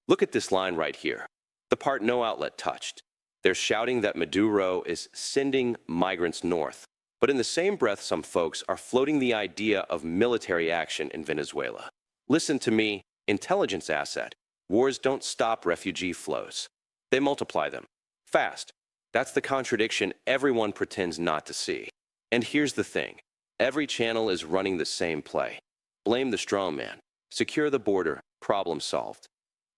Look at this line right here. The part no outlet touched. They're shouting that Maduro is sending migrants north. But in the same breath, some folks are floating the idea of military action in Venezuela. Listen to me, intelligence asset. Wars don't stop refugee flows. They multiply them. Fast. That's the contradiction everyone pretends not to see. And here's the thing. Every channel is running the same play. Blame the strongman. Secure the border. Problem solved.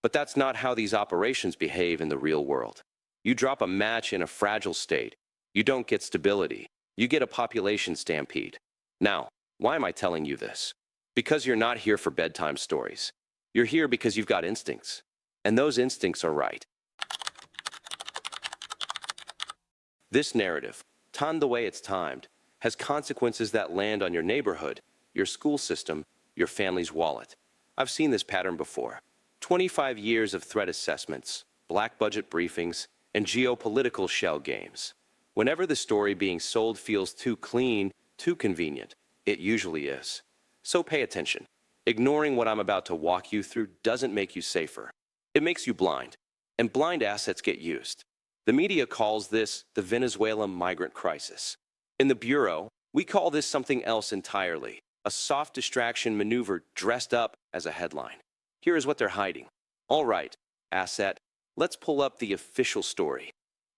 But that's not how these operations behave in the real world. You drop a match in a fragile state. You don't get stability. You get a population stampede. Now, why am I telling you this? Because you're not here for bedtime stories. You're here because you've got instincts. And those instincts are right. This narrative, timed the way it's timed, has consequences that land on your neighborhood, your school system, your family's wallet. I've seen this pattern before. 25 years of threat assessments, black budget briefings, and geopolitical shell games. Whenever the story being sold feels too clean, too convenient, it usually is. So pay attention. Ignoring what I'm about to walk you through doesn't make you safer. It makes you blind, and blind assets get used. The media calls this the Venezuela migrant crisis. In the Bureau, we call this something else entirely, a soft distraction maneuver dressed up as a headline. Here is what they're hiding. All right, asset, let's pull up the official story.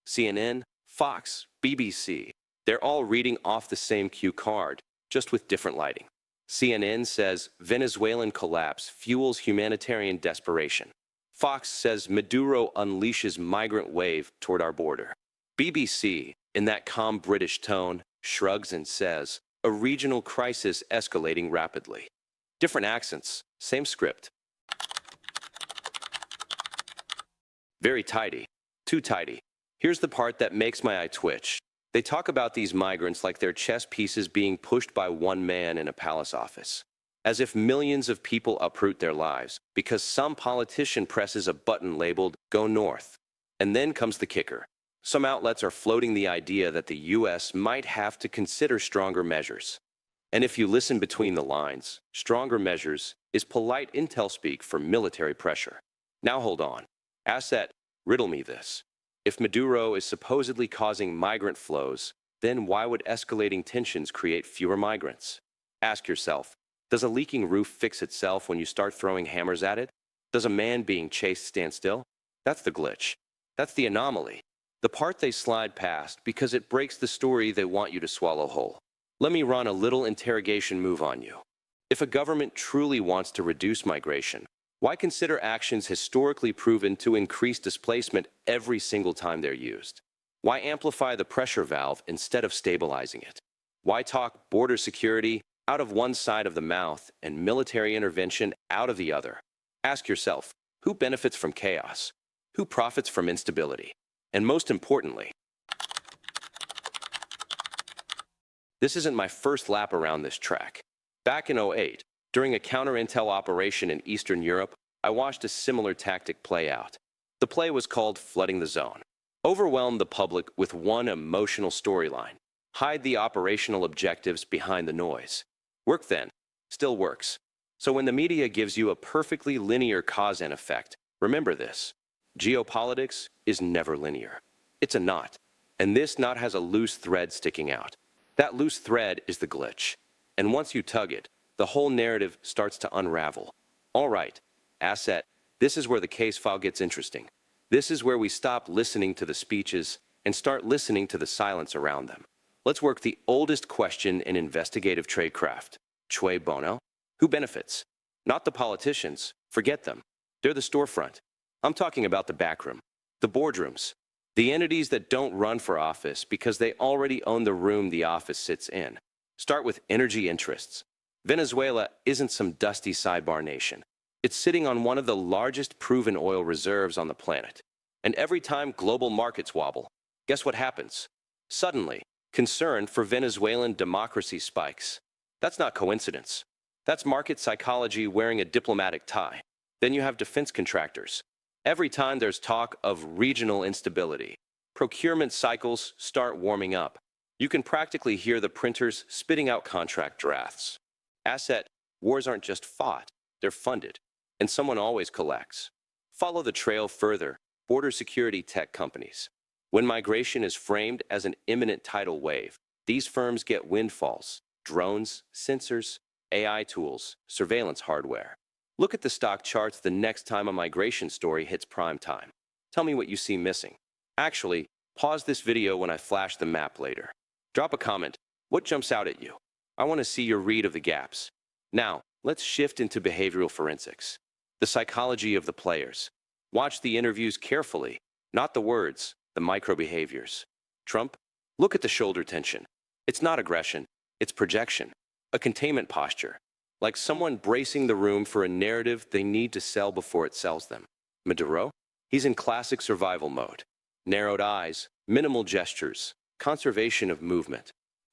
CNN, Fox, BBC, they're all reading off the same cue card, just with different lighting. CNN says Venezuelan collapse fuels humanitarian desperation. Fox says Maduro unleashes migrant wave toward our border. BBC, in that calm British tone, shrugs and says, a regional crisis escalating rapidly. Different accents, same script. Very tidy. Too tidy. Here's the part that makes my eye twitch. They talk about these migrants like they're chess pieces being pushed by one man in a palace office. As if millions of people uproot their lives because some politician presses a button labeled Go North. And then comes the kicker. Some outlets are floating the idea that the U.S. might have to consider stronger measures. And if you listen between the lines, stronger measures is polite intel speak for military pressure. Now hold on. Asset, riddle me this. If Maduro is supposedly causing migrant flows, then why would escalating tensions create fewer migrants? Ask yourself, does a leaking roof fix itself when you start throwing hammers at it? Does a man being chased stand still? That's the glitch. That's the anomaly. The part they slide past because it breaks the story they want you to swallow whole. Let me run a little interrogation move on you. If a government truly wants to reduce migration, why consider actions historically proven to increase displacement every single time they're used? Why amplify the pressure valve instead of stabilizing it? Why talk border security out of one side of the mouth and military intervention out of the other? Ask yourself, who benefits from chaos? Who profits from instability? And most importantly, this isn't my first lap around this track. Back in '08, during a counter-intel operation in Eastern Europe, I watched a similar tactic play out. The play was called Flooding the Zone. Overwhelm the public with one emotional storyline. Hide the operational objectives behind the noise. Work then. Still works. So when the media gives you a perfectly linear cause and effect, remember this. Geopolitics is never linear. It's a knot. And this knot has a loose thread sticking out. That loose thread is the glitch. And once you tug it, the whole narrative starts to unravel. All right, asset, this is where the case file gets interesting. This is where we stop listening to the speeches and start listening to the silence around them. Let's work the oldest question in investigative tradecraft. Cui bono? Who benefits? Not the politicians. Forget them. They're the storefront. I'm talking about the backroom, the boardrooms, the entities that don't run for office because they already own the room the office sits in. Start with energy interests. Venezuela isn't some dusty sidebar nation. It's sitting on one of the largest proven oil reserves on the planet. And every time global markets wobble, guess what happens? Suddenly, concern for Venezuelan democracy spikes. That's not coincidence. That's market psychology wearing a diplomatic tie. Then you have defense contractors. Every time there's talk of regional instability, procurement cycles start warming up. You can practically hear the printers spitting out contract drafts. Asset, wars aren't just fought, they're funded, and someone always collects. Follow the trail further. Border security tech companies. When migration is framed as an imminent tidal wave, these firms get windfalls, drones, sensors, AI tools, surveillance hardware. Look at the stock charts the next time a migration story hits prime time. Tell me what you see missing. Actually, pause this video when I flash the map later. Drop a comment. What jumps out at you? I want to see your read of the gaps. Now, let's shift into behavioral forensics. The psychology of the players. Watch the interviews carefully, not the words, the micro-behaviors. Trump? Look at the shoulder tension. It's not aggression, it's projection. A containment posture, like someone bracing the room for a narrative they need to sell before it sells them. Maduro? He's in classic survival mode. Narrowed eyes, minimal gestures, conservation of movement.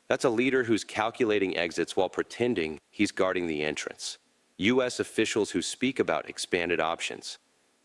That's a leader who's calculating exits while pretending he's guarding the entrance. U.S. officials who speak about expanded options.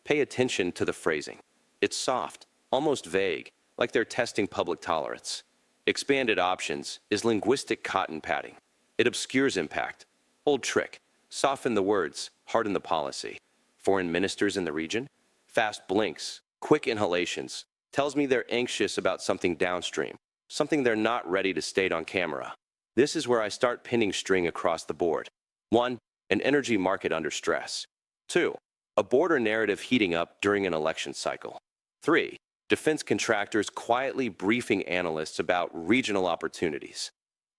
Pay attention to the phrasing. It's soft, almost vague, like they're testing public tolerance. Expanded options is linguistic cotton padding. It obscures impact. Old trick. Soften the words, harden the policy. Foreign ministers in the region? Fast blinks, quick inhalations. Tells me they're anxious about something downstream, something they're not ready to state on camera. This is where I start pinning string across the board. 1. An energy market under stress. 2. A border narrative heating up during an election cycle. 3. Defense contractors quietly briefing analysts about regional opportunities.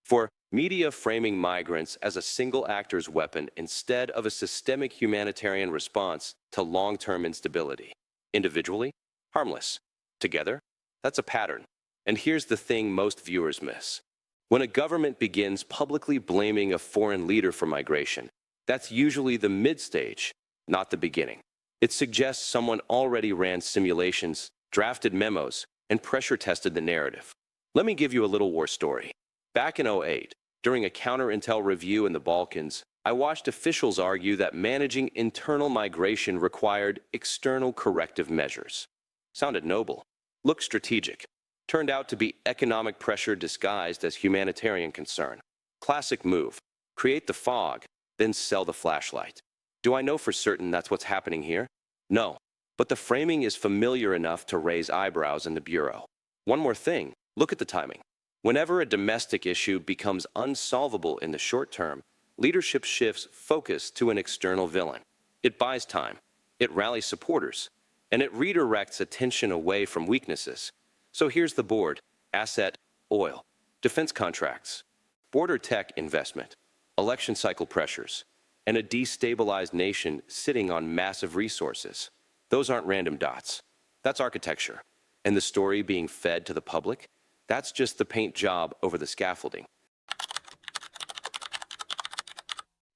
4. Media framing migrants as a single actor's weapon instead of a systemic humanitarian response to long-term instability. Individually, harmless. Together, that's a pattern. And here's the thing most viewers miss. When a government begins publicly blaming a foreign leader for migration, that's usually the mid-stage, not the beginning. It suggests someone already ran simulations, drafted memos, and pressure-tested the narrative. Let me give you a little war story. Back in 2008, during a counter-intel review in the Balkans, I watched officials argue that managing internal migration required external corrective measures. Sounded noble, looked strategic, turned out to be economic pressure disguised as humanitarian concern. Classic move. Create the fog, then sell the flashlight. Do I know for certain that's what's happening here? No, but the framing is familiar enough to raise eyebrows in the Bureau. One more thing, look at the timing. Whenever a domestic issue becomes unsolvable in the short term, leadership shifts focus to an external villain. It buys time, it rallies supporters, and it redirects attention away from weaknesses. So here's the board: asset, oil, defense contracts, border tech investment, election cycle pressures, and a destabilized nation sitting on massive resources. Those aren't random dots. That's architecture. And the story being fed to the public? That's just the paint job over the scaffolding.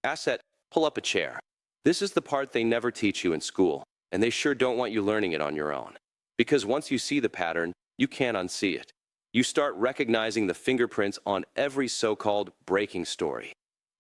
Asset, pull up a chair. This is the part they never teach you in school, and they sure don't want you learning it on your own. Because once you see the pattern, you can't unsee it. You start recognizing the fingerprints on every so-called breaking story.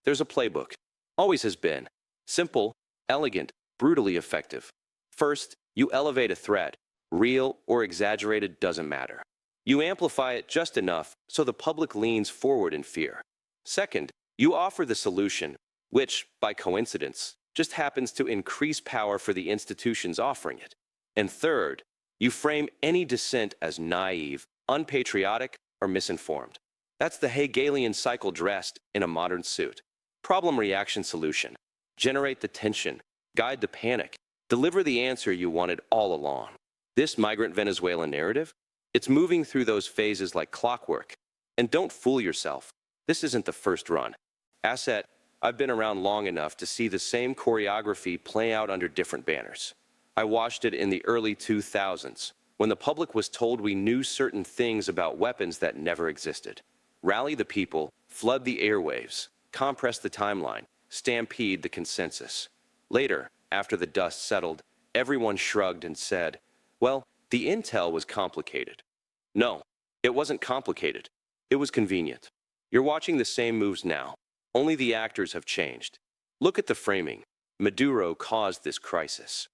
There's a playbook. Always has been. Simple, elegant, brutally effective. First, you elevate a threat. Real or exaggerated doesn't matter. You amplify it just enough so the public leans forward in fear. Second, you offer the solution, which, by coincidence, just happens to increase power for the institutions offering it. And third, you frame any dissent as naive, unpatriotic, or misinformed. That's the Hegelian cycle dressed in a modern suit. Problem, reaction, solution. Generate the tension, guide the panic, deliver the answer you wanted all along. This migrant Venezuelan narrative, it's moving through those phases like clockwork. And don't fool yourself. This isn't the first run. Asset, I've been around long enough to see the same choreography play out under different banners. I watched it in the early 2000s, when the public was told we knew certain things about weapons that never existed. Rally the people, flood the airwaves, compress the timeline, stampede the consensus. Later, after the dust settled, everyone shrugged and said, well, the intel was complicated. No, it wasn't complicated. It was convenient. You're watching the same moves now. Only the actors have changed. Look at the framing. Maduro caused this crisis.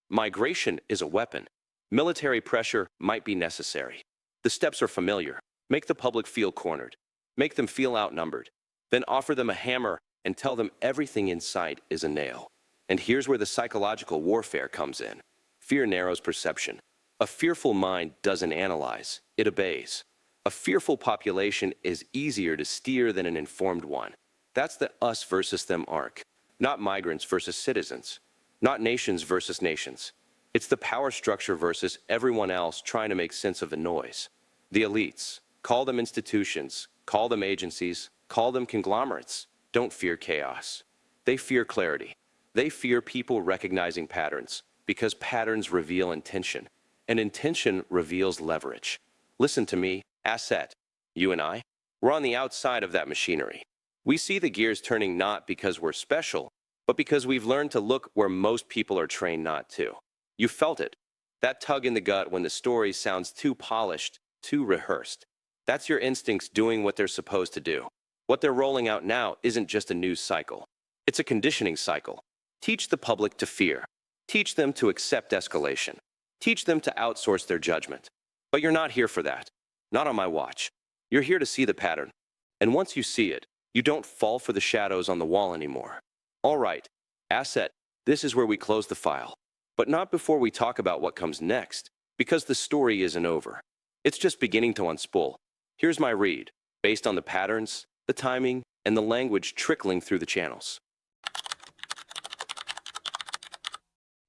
Migration is a weapon. Military pressure might be necessary. The steps are familiar. Make the public feel cornered. Make them feel outnumbered. Then offer them a hammer and tell them everything in sight is a nail. And here's where the psychological warfare comes in. Fear narrows perception. A fearful mind doesn't analyze, it obeys. A fearful population is easier to steer than an informed one. That's the us versus them arc. Not migrants versus citizens. Not nations versus nations. It's the power structure versus everyone else trying to make sense of the noise. The elites, call them institutions, call them agencies, call them conglomerates, don't fear chaos. They fear clarity. They fear people recognizing patterns, because patterns reveal intention, and intention reveals leverage. Listen to me, asset. You and I, we're on the outside of that machinery. We see the gears turning not because we're special, but because we've learned to look where most people are trained not to. You felt it. That tug in the gut when the story sounds too polished, too rehearsed. That's your instincts doing what they're supposed to do. What they're rolling out now isn't just a news cycle. It's a conditioning cycle. Teach the public to fear. Teach them to accept escalation. Teach them to outsource their judgment. But you're not here for that. Not on my watch. You're here to see the pattern. And once you see it, you don't fall for the shadows on the wall anymore. All right, asset, this is where we close the file. But not before we talk about what comes next, because the story isn't over. It's just beginning to unspool. Here's my read, based on the patterns, the timing, and the language trickling through the channels.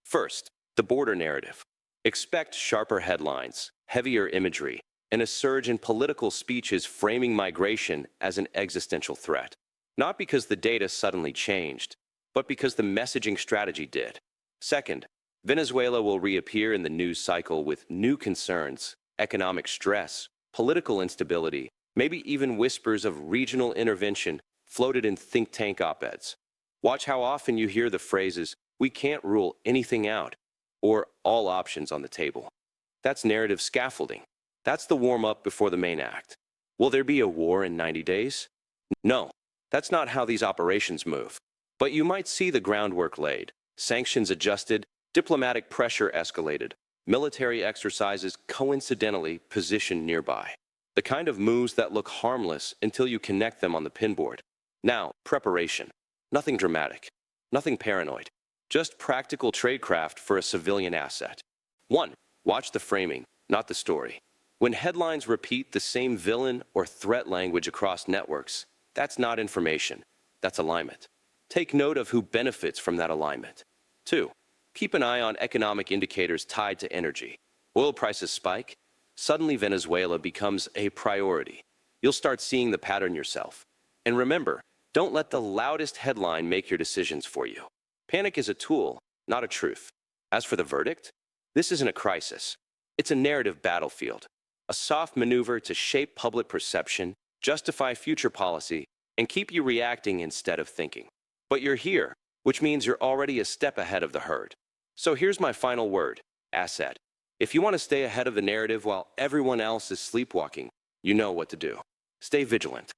First, the border narrative. Expect sharper headlines, heavier imagery, and a surge in political speeches framing migration as an existential threat. Not because the data suddenly changed, but because the messaging strategy did. Second, Venezuela will reappear in the news cycle with new concerns, economic stress, political instability, maybe even whispers of regional intervention floated in think tank op-eds. Watch how often you hear the phrases, "We can't rule anything out," or "all options on the table." That's narrative scaffolding. That's the warm-up before the main act. Will there be a war in 90 days? No, that's not how these operations move. But you might see the groundwork laid, sanctions adjusted, diplomatic pressure escalated, military exercises coincidentally positioned nearby. The kind of moves that look harmless until you connect them on the pinboard. Now, preparation. Nothing dramatic. Nothing paranoid. Just practical tradecraft for a civilian asset. 1. Watch the framing, not the story. When headlines repeat the same villain or threat language across networks, that's not information. That's alignment. Take note of who benefits from that alignment. 2. Keep an eye on economic indicators tied to energy. Oil prices spike. Suddenly Venezuela becomes a priority. You'll start seeing the pattern yourself. And remember, don't let the loudest headline make your decisions for you. Panic is a tool, not a truth. As for the verdict, this isn't a crisis. It's a narrative battlefield. A soft maneuver to shape public perception, justify future policy, and keep you reacting instead of thinking. But you're here, which means you're already a step ahead of the herd. So here's my final word, asset. If you want to stay ahead of the narrative while everyone else is sleepwalking, you know what to do. Stay vigilant.